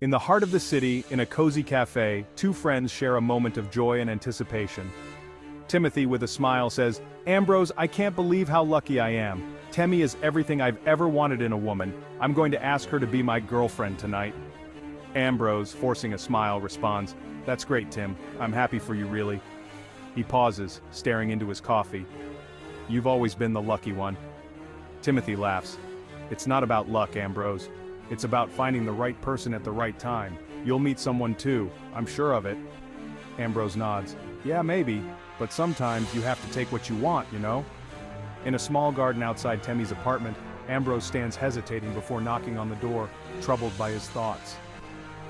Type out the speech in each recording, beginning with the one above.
In the heart of the city, in a cozy cafe, two friends share a moment of joy and anticipation. Timothy, with a smile, says, "Ambrose, I can't believe how lucky I am. Temi is everything I've ever wanted in a woman. I'm going to ask her to be my girlfriend tonight." Ambrose, forcing a smile, responds, "That's great, Tim. I'm happy for you, really." He pauses, staring into his coffee. "You've always been the lucky one." Timothy laughs. "It's not about luck, Ambrose. It's about finding the right person at the right time. You'll meet someone too, I'm sure of it." Ambrose nods. "Yeah, maybe, but sometimes you have to take what you want, you know?" In a small garden outside Temi's apartment, Ambrose stands hesitating before knocking on the door, troubled by his thoughts.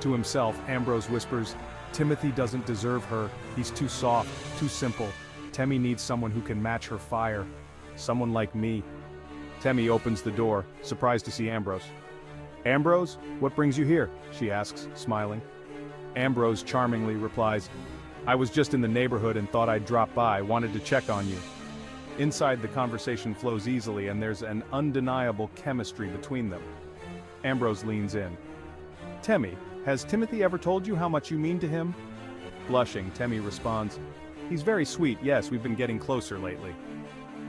To himself, Ambrose whispers, "Timothy doesn't deserve her. He's too soft, too simple. Temi needs someone who can match her fire. Someone like me." Temi opens the door, surprised to see Ambrose. "Ambrose, what brings you here?" she asks, smiling. Ambrose charmingly replies, "I was just in the neighborhood and thought I'd drop by, wanted to check on you." Inside, the conversation flows easily and there's an undeniable chemistry between them. Ambrose leans in. "Temi, has Timothy ever told you how much you mean to him?" Blushing, Temi responds, "He's very sweet, yes, we've been getting closer lately."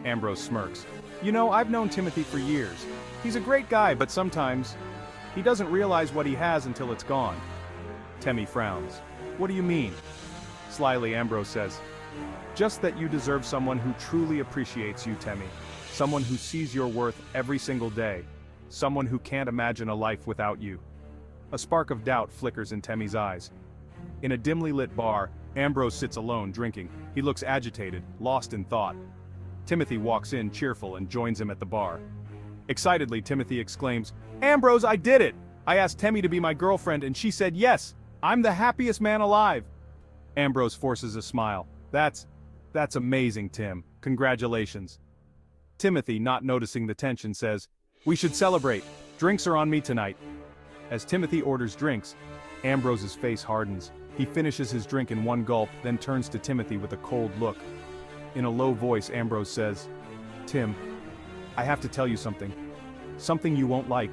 Ambrose smirks. "You know, I've known Timothy for years. He's a great guy, but sometimes he doesn't realize what he has until it's gone." Temi frowns. "What do you mean?" Slyly, Ambrose says, "Just that you deserve someone who truly appreciates you, Temi. Someone who sees your worth every single day. Someone who can't imagine a life without you." A spark of doubt flickers in Temi's eyes. In a dimly lit bar, Ambrose sits alone drinking. He looks agitated, lost in thought. Timothy walks in cheerful and joins him at the bar. Excitedly, Timothy exclaims, "Ambrose, I did it! I asked Temi to be my girlfriend and she said yes! I'm the happiest man alive!" Ambrose forces a smile. That's amazing, Tim. Congratulations." Timothy, not noticing the tension, says, "We should celebrate. Drinks are on me tonight." As Timothy orders drinks, Ambrose's face hardens. He finishes his drink in one gulp, then turns to Timothy with a cold look. In a low voice, Ambrose says, "Tim, I have to tell you something. Something you won't like."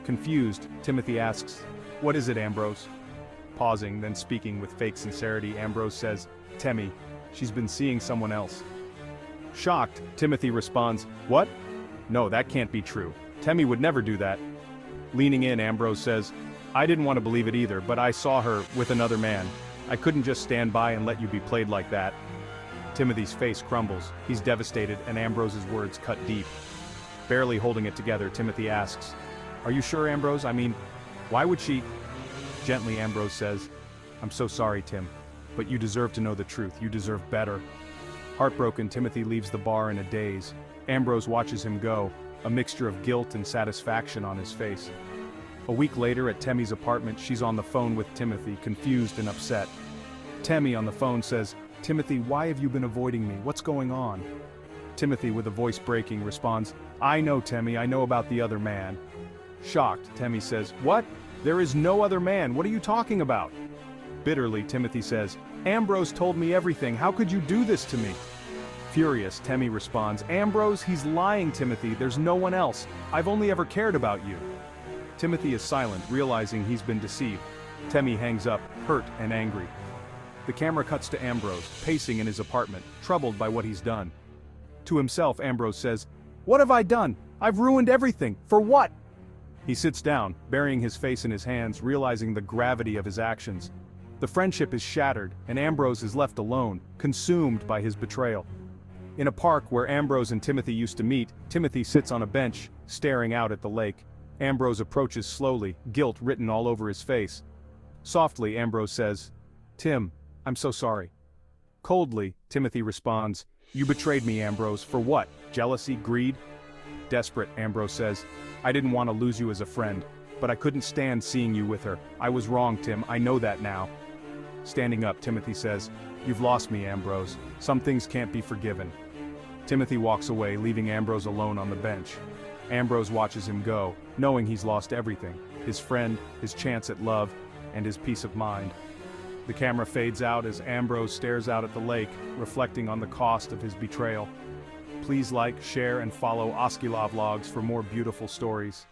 Confused, Timothy asks, "What is it, Ambrose?" Pausing, then speaking with fake sincerity, Ambrose says, "Temi, she's been seeing someone else." Shocked, Timothy responds, "What? No, that can't be true. Temi would never do that." Leaning in, Ambrose says, "I didn't want to believe it either, but I saw her with another man. I couldn't just stand by and let you be played like that." Timothy's face crumbles. He's devastated, and Ambrose's words cut deep. Barely holding it together, Timothy asks, "Are you sure, Ambrose? I mean, why would she?" Gently, Ambrose says, "I'm so sorry, Tim, but you deserve to know the truth. You deserve better." Heartbroken, Timothy leaves the bar in a daze. Ambrose watches him go, a mixture of guilt and satisfaction on his face. A week later, at Temi's apartment, she's on the phone with Timothy, confused and upset. Temi on the phone says, "Timothy, why have you been avoiding me? What's going on?" Timothy, with a voice breaking, responds, "I know, Temi, I know about the other man." Shocked, Temi says, "What? There is no other man. What are you talking about?" Bitterly, Timothy says, "Ambrose told me everything. How could you do this to me?" Furious, Temi responds, "Ambrose, he's lying, Timothy. There's no one else. I've only ever cared about you." Timothy is silent, realizing he's been deceived. Temi hangs up, hurt and angry. The camera cuts to Ambrose, pacing in his apartment, troubled by what he's done. To himself, Ambrose says, "What have I done? I've ruined everything. For what?" He sits down, burying his face in his hands, realizing the gravity of his actions. The friendship is shattered, and Ambrose is left alone, consumed by his betrayal. In a park where Ambrose and Timothy used to meet, Timothy sits on a bench, staring out at the lake. Ambrose approaches slowly, guilt written all over his face. Softly, Ambrose says, "Tim, I'm so sorry." Coldly, Timothy responds, "You betrayed me, Ambrose. For what? Jealousy? Greed?" Desperate, Ambrose says, "I didn't want to lose you as a friend, but I couldn't stand seeing you with her. I was wrong, Tim. I know that now." Standing up, Timothy says, "You've lost me, Ambrose. Some things can't be forgiven." Timothy walks away, leaving Ambrose alone on the bench. Ambrose watches him go, knowing he's lost everything: his friend, his chance at love, and his peace of mind. The camera fades out as Ambrose stares out at the lake, reflecting on the cost of his betrayal. Please like, share, and follow oskilovlogs for more beautiful stories.